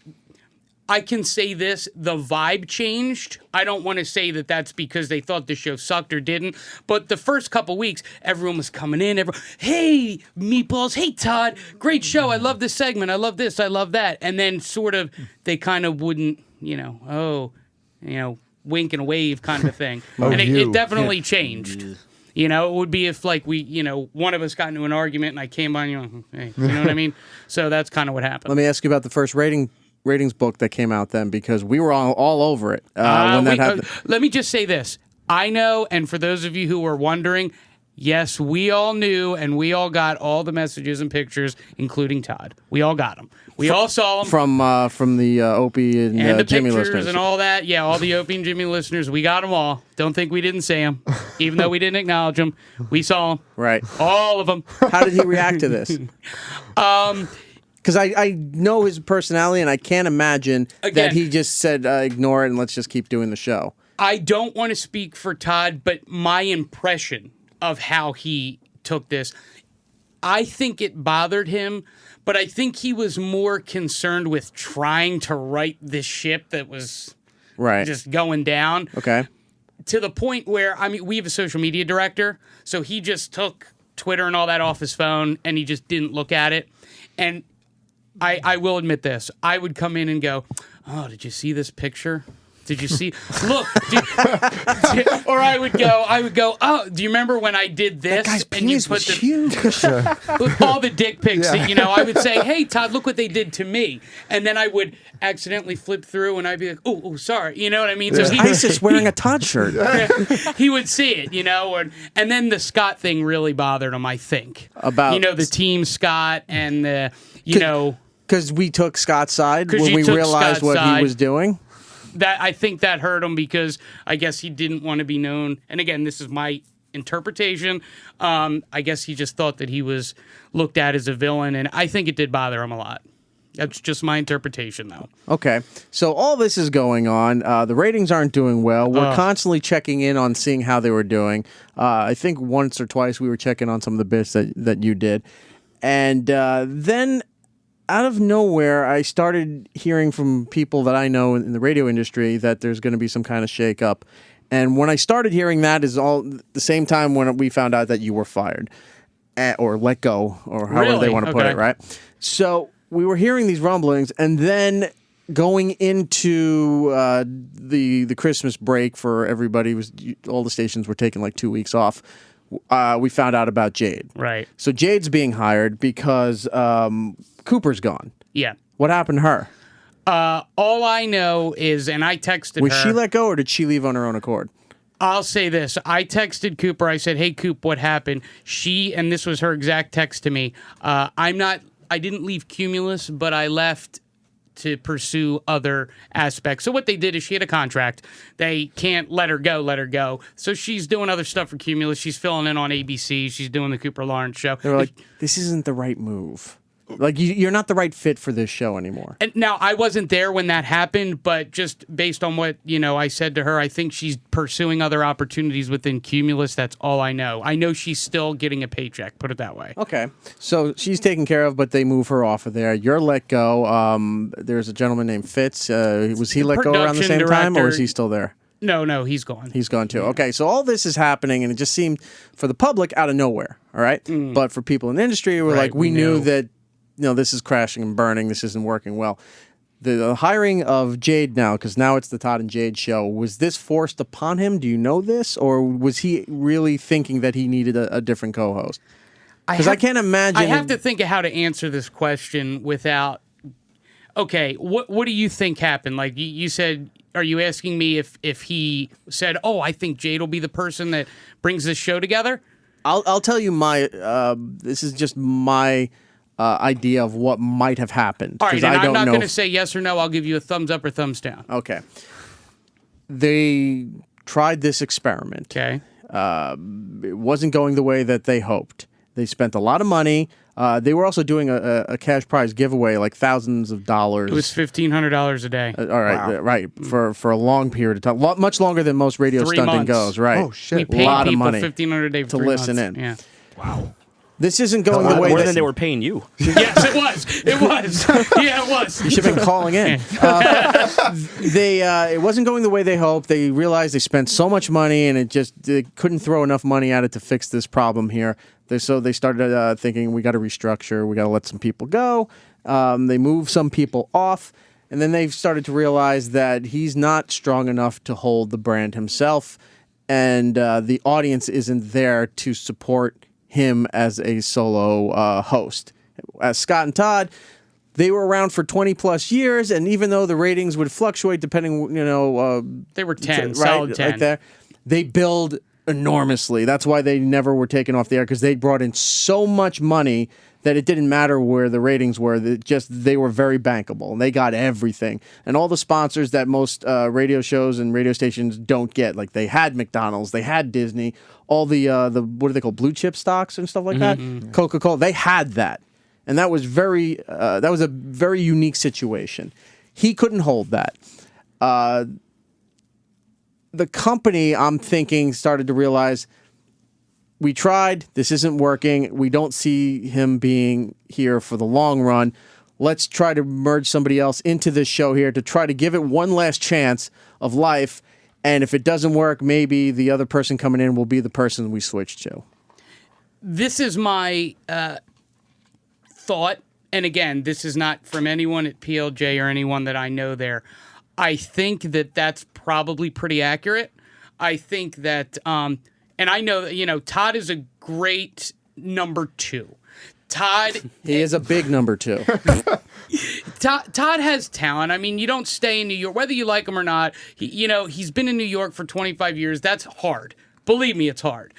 I can say this, the vibe changed. I don't want to say that that's because they thought the show sucked or didn't, but the first couple weeks, everyone was coming in, hey, Meatballs, hey, Todd, great show, I love this segment, I love this, I love that, and then sort of, they kind of wouldn't, wink and wave kind of a thing. And it definitely changed. You know, it would be if, like, one of us got into an argument and I came on, hey, you know what I mean? So that's kind of what happened. Let me ask you about the first ratings book that came out then, because we were all over it when that happened. Let me just say this. I know, and for those of you who were wondering, yes, we all knew, and we all got all the messages and pictures, including Todd. We all got them. We all saw them. From the Opie and the Jimmy pictures listeners. And all that. Yeah, all the Opie and Jimmy listeners. We got them all. Don't think we didn't say them. Even though we didn't acknowledge them, we saw them. Right. All of them. How did he react to this? Because I know his personality, and I can't imagine that he just said, ignore it and let's just keep doing the show. I don't want to speak for Todd, but my impression of how he took this, I think it bothered him, but I think he was more concerned with trying to right this ship that was just going down. Okay. To the point where, I mean, we have a social media director, so he just took Twitter and all that off his phone, and he just didn't look at it. And I will admit this. I would come in and go, oh, did you see this picture? Did you see? Look. Or I would go, oh, do you remember when I did this? That guy's and you penis put was huge. with all the dick pics, I would say, hey, Todd, look what they did to me. And then I would accidentally flip through and I'd be like, oh, sorry. You know what I mean? So ISIS wearing a Todd shirt. He would see it, and then the Scott thing really bothered him, I think. About the team Scott and the, Because we took Scott's side when we realized what he was doing? That I think that hurt him because I guess he didn't want to be known. And again, this is my interpretation. I guess he just thought that he was looked at as a villain, and I think it did bother him a lot. That's just my interpretation, though. Okay. So all this is going on. The ratings aren't doing well. We're constantly checking in on seeing how they were doing. I think once or twice we were checking on some of the bits that you did. And then out of nowhere, I started hearing from people that I know in the radio industry that there's going to be some kind of shakeup. And when I started hearing that is all the same time when we found out that you were fired or let go or however they want to put it, right? So we were hearing these rumblings, and then going into the Christmas break for everybody, all the stations were taking like 2 weeks off. We found out about Jade. Right. So Jade's being hired because Cooper's gone. Yeah. What happened to her? All I know is, and I texted her. Was she let go, or did she leave on her own accord? I'll say this. I texted Cooper. I said, hey, Coop, what happened? And this was her exact text to me. I didn't leave Cumulus, but I left to pursue other aspects. So what they did is she had a contract. They can't let her go. So she's doing other stuff for Cumulus. She's filling in on ABC. She's doing the Cooper Lawrence show. They were like, this isn't the right move. Like, you're not the right fit for this show anymore. And now, I wasn't there when that happened, but just based on what, I said to her, I think she's pursuing other opportunities within Cumulus. That's all I know. I know she's still getting a paycheck, put it that way. Okay. So she's taken care of, but they move her off of there. You're let go. There's a gentleman named Fitz. Was he let go around the same time, or is he still there? No, he's gone. He's gone too. Okay, so all this is happening, and it just seemed, for the public, out of nowhere, all right? But for people in the industry, we knew that this is crashing and burning. This isn't working well. The hiring of Jade now, because now it's the Todd and Jade show, was this forced upon him? Do you know this? Or was he really thinking that he needed a different co-host? Because I can't imagine. I have to think of how to answer this question without... Okay, what do you think happened? Like you said, are you asking me if he said, oh, I think Jade will be the person that brings this show together? I'll tell you this is just my... idea of what might have happened. All right, and I'm not going to say yes or no. I'll give you a thumbs up or thumbs down. Okay. They tried this experiment. Okay. It wasn't going the way that they hoped. They spent a lot of money. They were also doing a cash prize giveaway, like thousands of dollars. It was $1,500 a day. All right, right, for a long period of time, much longer than most radio 3 stunting months. goes. Right. Oh shit! We paid a lot people of money $1,500 a day for to 3 listen months. in. Yeah. Wow. This isn't going the way more that than they were paying you. Yes, it was. It was. Yeah, it was. You should have been calling in. It wasn't going the way they hoped. They realized they spent so much money, and they couldn't throw enough money at it to fix this problem here. So they started thinking, we got to restructure. We got to let some people go. They moved some people off, and then they started to realize that he's not strong enough to hold the brand himself, and the audience isn't there to support him as a solo host. As Scott and Todd, they were around for 20 plus years, and even though the ratings would fluctuate depending, They were 10, right, solid 10. like there, they billed enormously. That's why they never were taken off the air, because they brought in so much money that it didn't matter where the ratings were. They were very bankable, and they got everything. And all the sponsors that most radio shows and radio stations don't get, like they had McDonald's, they had Disney, all the what are they called, blue chip stocks and stuff like that, Coca-Cola, they had that. And that was a very unique situation. He couldn't hold that. The company, I'm thinking, started to realize, we tried, this isn't working, we don't see him being here for the long run. Let's try to merge somebody else into this show here to try to give it one last chance of life. And if it doesn't work, maybe the other person coming in will be the person we switch to. This is my thought. And again, this is not from anyone at PLJ or anyone that I know there. I think that that's probably pretty accurate. I think that, and I know that, Todd is a great number 2. Todd... He is a big number 2. Todd has talent. I mean, you don't stay in New York, whether you like him or not. He's been in New York for 25 years. That's hard. Believe me, it's hard.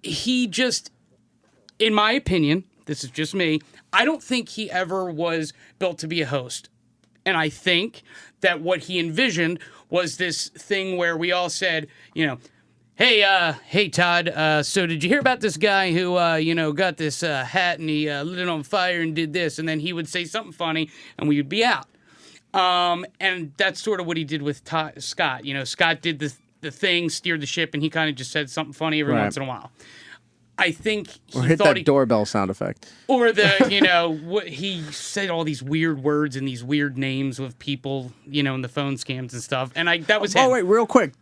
He just, in my opinion, this is just me, I don't think he ever was built to be a host. And I think that what he envisioned was this thing where we all said, hey, Todd, so did you hear about this guy who, got this hat and he lit it on fire and did this? And then he would say something funny and we would be out. And that's sort of what he did with Scott. Scott did the thing, steered the ship, and he kind of just said something funny every once in a while. I think he hit thought that doorbell sound effect. Or he said all these weird words and these weird names of people, in the phone scams and stuff. And that was him. Oh, wait, real quick.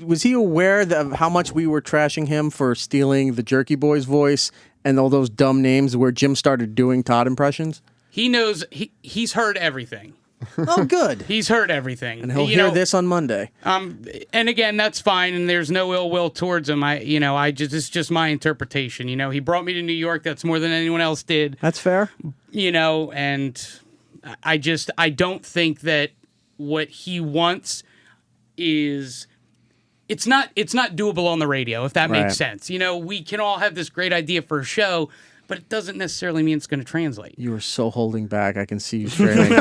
Was he aware of how much we were trashing him for stealing the Jerky Boys voice and all those dumb names where Jim started doing Todd impressions? He knows. He's heard everything. Oh, good. He's heard everything. And he'll hear this on Monday. And again, that's fine, and there's no ill will towards him. It's just my interpretation. He brought me to New York. That's more than anyone else did. That's fair. And I don't think that what he wants is... It's not doable on the radio, if that makes sense. We can all have this great idea for a show, but it doesn't necessarily mean it's going to translate. You are so holding back. I can see you straining.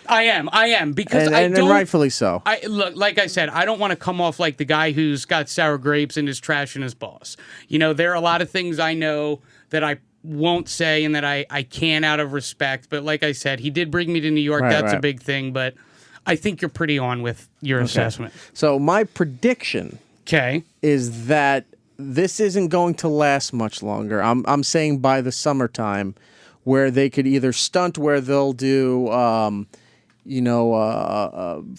I am because and rightfully so. Look, like I said, I don't want to come off like the guy who's got sour grapes and is trashing his boss. There are a lot of things I know that I won't say and that I can out of respect. But like I said, he did bring me to New York. That's a big thing. But I think you're pretty on with your assessment. So my prediction is that this isn't going to last much longer. I'm saying by the summertime, where they could either stunt, where they'll do, around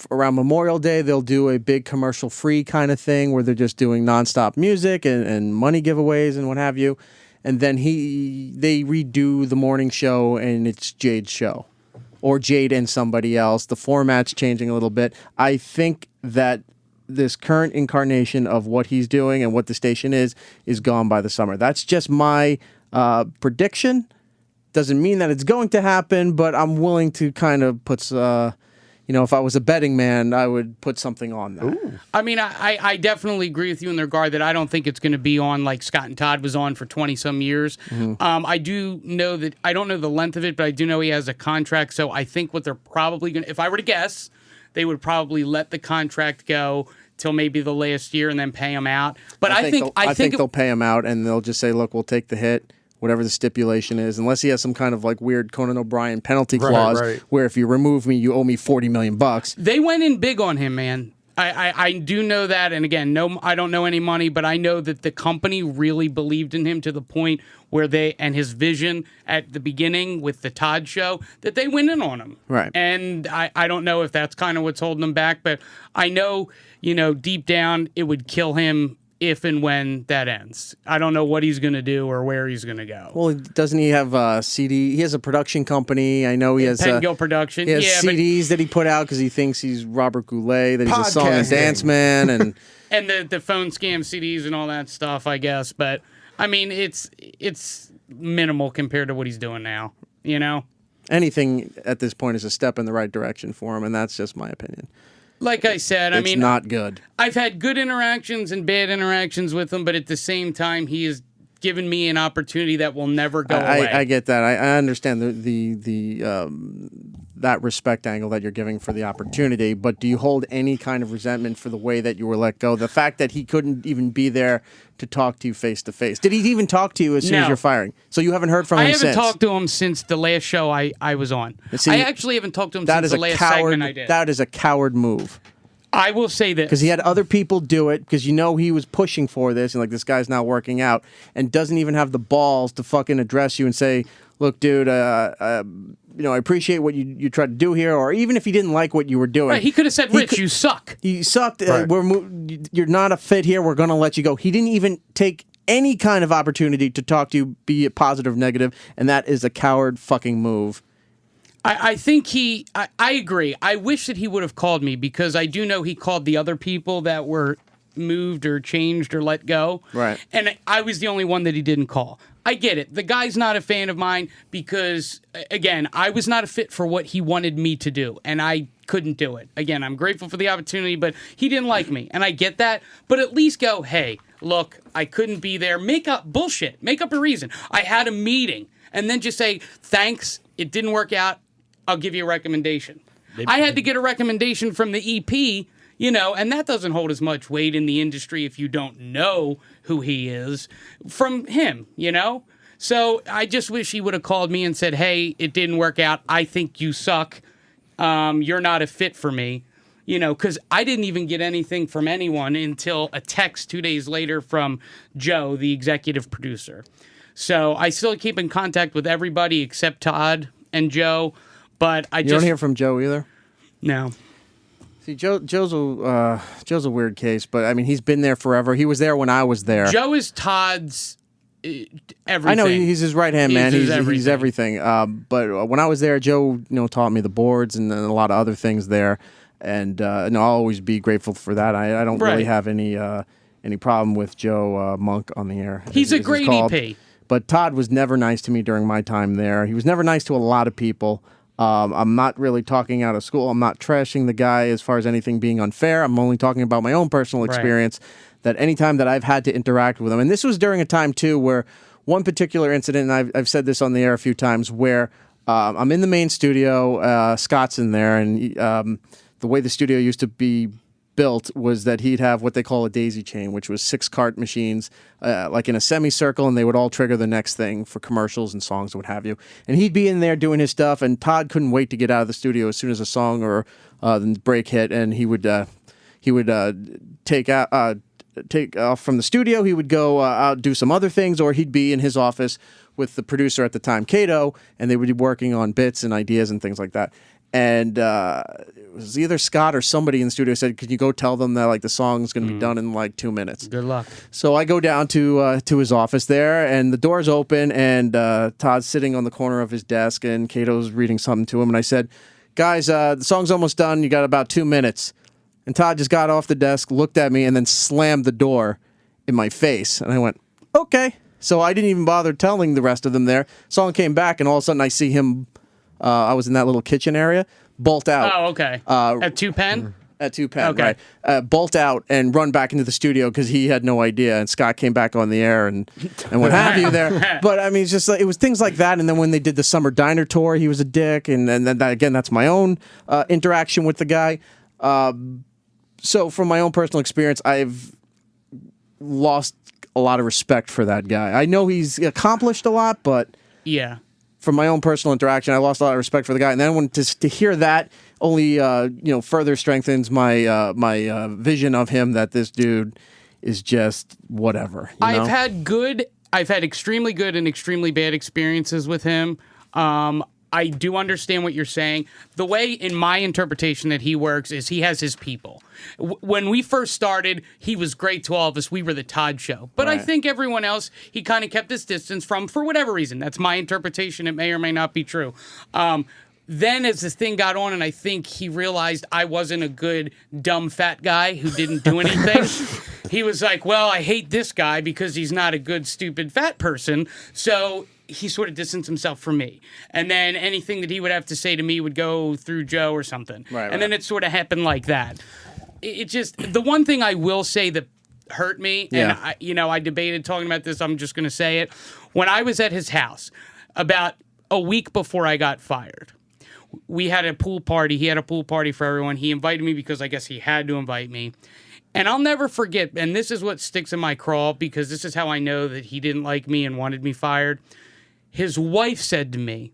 Memorial Day, they'll do a big commercial-free kind of thing where they're just doing nonstop music and money giveaways and what have you. And then they redo the morning show and it's Jade's show. Or Jade and somebody else. The format's changing a little bit. I think that this current incarnation of what he's doing and what the station is gone by the summer. That's just my prediction. Doesn't mean that it's going to happen, but I'm willing to kind of put, if I was a betting man, I would put something on that. Ooh. I mean, I definitely agree with you in the regard that I don't think it's going to be on like Scott and Todd was on for 20-some years. Mm-hmm. I do know that, I don't know the length of it, but I do know he has a contract, so I think what they're probably going to, if I were to guess, they would probably let the contract go till maybe the last year and then pay him out. But I think they'll pay him out and they'll just say, look, we'll take the hit, whatever the stipulation is, unless he has some kind of like weird Conan O'Brien penalty clause where if you remove me, you owe me $40 million. They went in big on him, man. I do know that, and again, no, I don't know any money, but I know that the company really believed in him to the point where and his vision at the beginning with the Todd Show, that they went in on him. Right. And I don't know if that's kind of what's holding him back, but I know, deep down, it would kill him if and when that ends. I don't know what he's going to do or where he's going to go. Well, doesn't he have a CD? He has a production company. I know he has Pengill Production. He has CDs that he put out because he thinks he's Robert Goulet, that he's a song and dance man, and and the phone scam CDs and all that stuff, I guess. But I mean, it's minimal compared to what he's doing now. Anything at this point is a step in the right direction for him, and that's just my opinion. Like I said, it's not good. I've had good interactions and bad interactions with him, but at the same time, he has given me an opportunity that will never go away. I get that. I understand that respect angle that you're giving for the opportunity, but do you hold any kind of resentment for the way that you were let go? The fact that he couldn't even be there to talk to you face to face. Did he even talk to you as soon as you're firing? So you haven't heard from him since? I haven't talked to him since the last show I was on. See, I actually haven't talked to him since the last segment I did. That is a coward move. I will say this. Because he had other people do it, because he was pushing for this, and this guy's not working out, and doesn't even have the balls to fucking address you and say, look, dude, I appreciate what you tried to do here, or even if he didn't like what you were doing. Right, he could have said, Rich, you suck. You sucked. Right. You're not a fit here. We're going to let you go. He didn't even take any kind of opportunity to talk to you, be it positive or negative, and that is a coward fucking move. I think I agree. I wish that he would have called me, because I do know he called the other people that were moved or changed or let go. Right. And I was the only one that he didn't call. I get it. The guy's not a fan of mine because, again, I was not a fit for what he wanted me to do, and I couldn't do it. Again, I'm grateful for the opportunity, but he didn't like me, and I get that. But at least go, hey, look, I couldn't be there. Make up bullshit. Make up a reason. I had a meeting, and then just say, thanks, it didn't work out. I'll give you a recommendation. I had to get a recommendation from the EP, and that doesn't hold as much weight in the industry if you don't know who he is, from him, So I just wish he would have called me and said, hey, it didn't work out. I think you suck. You're not a fit for me. Because I didn't even get anything from anyone until a text 2 days later from Joe, the executive producer. So I still keep in contact with everybody except Todd and Joe. But you don't hear from Joe either? No. See, Joe's a weird case, but I mean, he's been there forever. He was there when I was there. Joe is Todd's everything. I know he's his right hand man. He's everything. But when I was there, Joe, taught me the boards and a lot of other things there, and I'll always be grateful for that. I don't really have any problem with Joe Monk on the air. He's a great EP. But Todd was never nice to me during my time there. He was never nice to a lot of people. I'm not really talking out of school. I'm not trashing the guy as far as anything being unfair. I'm only talking about my own personal experience, that anytime that I've had to interact with him, and this was during a time, too, where one particular incident, and I've said this on the air a few times, where I'm in the main studio, Scott's in there, and the way the studio used to be built was that he'd have what they call a daisy chain, which was 6 cart machines, like in a semicircle, and they would all trigger the next thing for commercials and songs, what have you. And he'd be in there doing his stuff, and Todd couldn't wait to get out of the studio as soon as a song or the break hit, and he would take off from the studio. He would go out do some other things, or he'd be in his office with the producer at the time, Cato, and they would be working on bits and ideas and things like that. And it was either Scott or somebody in the studio said, "Could you go tell them that the song's going to be done in 2 minutes?" Good luck. So I go down to his office there, and the door's open, and Todd's sitting on the corner of his desk, and Cato's reading something to him. And I said, "Guys, the song's almost done. You got about 2 minutes." And Todd just got off the desk, looked at me, and then slammed the door in my face. And I went, "Okay." So I didn't even bother telling the rest of them there. Song came back, and all of a sudden I see him. I was in that little kitchen area. Bolt out. Oh, okay. At 2 Penn? At 2 Penn, okay. Right. Bolt out and run back into the studio because he had no idea. And Scott came back on the air and what have you there. But I mean, it's just it was things like that. And then when they did the Summer Diner tour, he was a dick. And then that's my own interaction with the guy. So from my own personal experience, I've lost a lot of respect for that guy. I know he's accomplished a lot, but yeah. from my own personal interaction, I lost a lot of respect for the guy. And then to hear that only further strengthens my my vision of him, that this dude is just whatever. You know? I've had extremely good and extremely bad experiences with him. I do understand what you're saying. The way, in my interpretation, that he works is he has his people. When we first started, he was great to all of us. We were the Todd Show. But I think everyone else, he kind of kept his distance from, for whatever reason. That's my interpretation. It may or may not be true. Then as this thing got on, and I think he realized I wasn't a good, dumb, fat guy who didn't do anything, he was like, well, I hate this guy because he's not a good, stupid, fat person. So he sort of distanced himself from me. And then anything that he would have to say to me would go through Joe or something. And then it sort of happened like that. It just, the one thing I will say that hurt me, and I debated talking about this, I'm just going to say it. When I was at his house, about a week before I got fired, we had a pool party. He had a pool party for everyone. He invited me because I guess he had to invite me. And I'll never forget, and this is what sticks in my craw, because this is how I know that he didn't like me and wanted me fired. His wife said to me,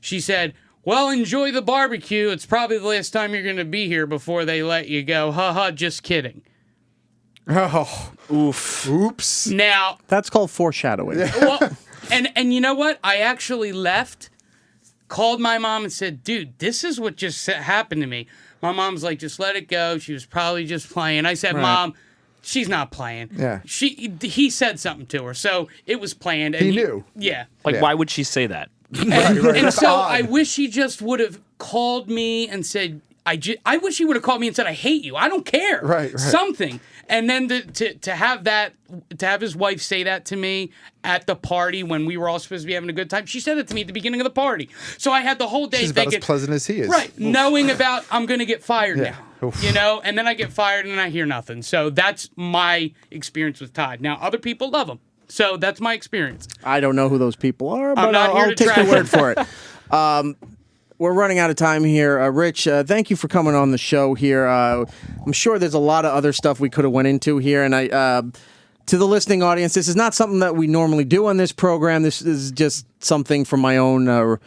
she said, well, enjoy the barbecue. It's probably the last time you're going to be here before they let you go. Ha ha, just kidding. Oh, Oof. oops. Now, That's called foreshadowing. well, and you know what? I actually left, called my mom and said, dude, this is what just happened to me. My mom's like, just let it go. She was probably just playing. I said, Mom, she's not playing. Yeah. He said something to her, so it was planned. And He knew. Yeah. Like, why would she say that? And so odd. I wish he just would have called me and said, I wish he would have called me and said, I hate you. I don't care. Right. Something. And then to have his wife say that to me at the party when we were all supposed to be having a good time, she said it to me at the beginning of the party. So I had the whole day She's about thinking, as pleasant as he is. right, knowing about I'm going to get fired Yeah. now, Oof. you know, and then I get fired and I hear nothing. So that's my experience with Todd. Now other people love him, so that's my experience. I don't know who those people are, but not here I'll to take track your word for it. We're running out of time here. Rich, thank you for coming on the show here. I'm sure there's a lot of other stuff we could have went into here. And to the listening audience, this is not something that we normally do on this program. This is just something from my own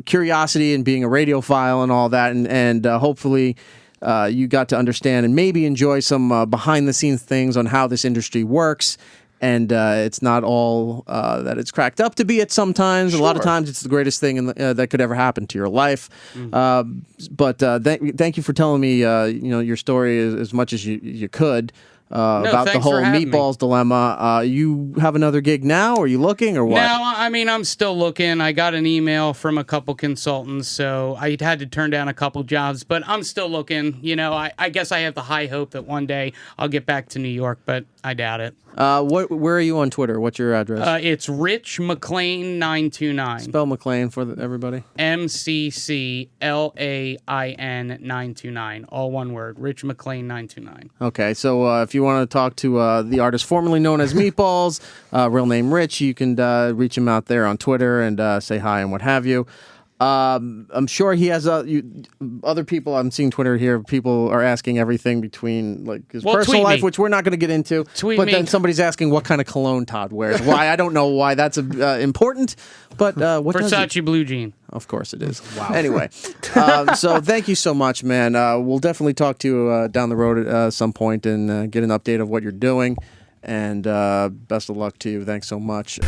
curiosity and being a radiophile and all that. And hopefully you got to understand and maybe enjoy some behind-the-scenes things on how this industry works. And it's not all that it's cracked up to be at sometimes. Sure. A lot of times it's the greatest thing that could ever happen to your life. But thank you for telling me your story as much as you could about the thanks whole for having me. Meatballs dilemma. You have another gig now? Or are you looking or what? No, I mean, I'm still looking. I got an email from a couple consultants, so I had to turn down a couple jobs, but I'm still looking. You know, I guess I have the high hope that one day I'll get back to New York, but I doubt it. Where are you on Twitter? What's your address? It's Rich McLean 929. Spell McLean for everybody. MCCLAIN 929. All one word. Rich McLean 929. Okay, so if you want to talk to the artist formerly known as Meatballs, real name Rich, you can reach him out there on Twitter and say hi and what have you. I'm sure he has other people. I'm seeing Twitter here. People are asking everything between like his personal life, which we're not going to get into. But then somebody's asking what kind of cologne Todd wears. Why? I don't know why that's important. But what Versace Blue Jean. Of course it is. Wow. Anyway, so thank you so much, man. We'll definitely talk to you down the road at some point and get an update of what you're doing. And best of luck to you. Thanks so much.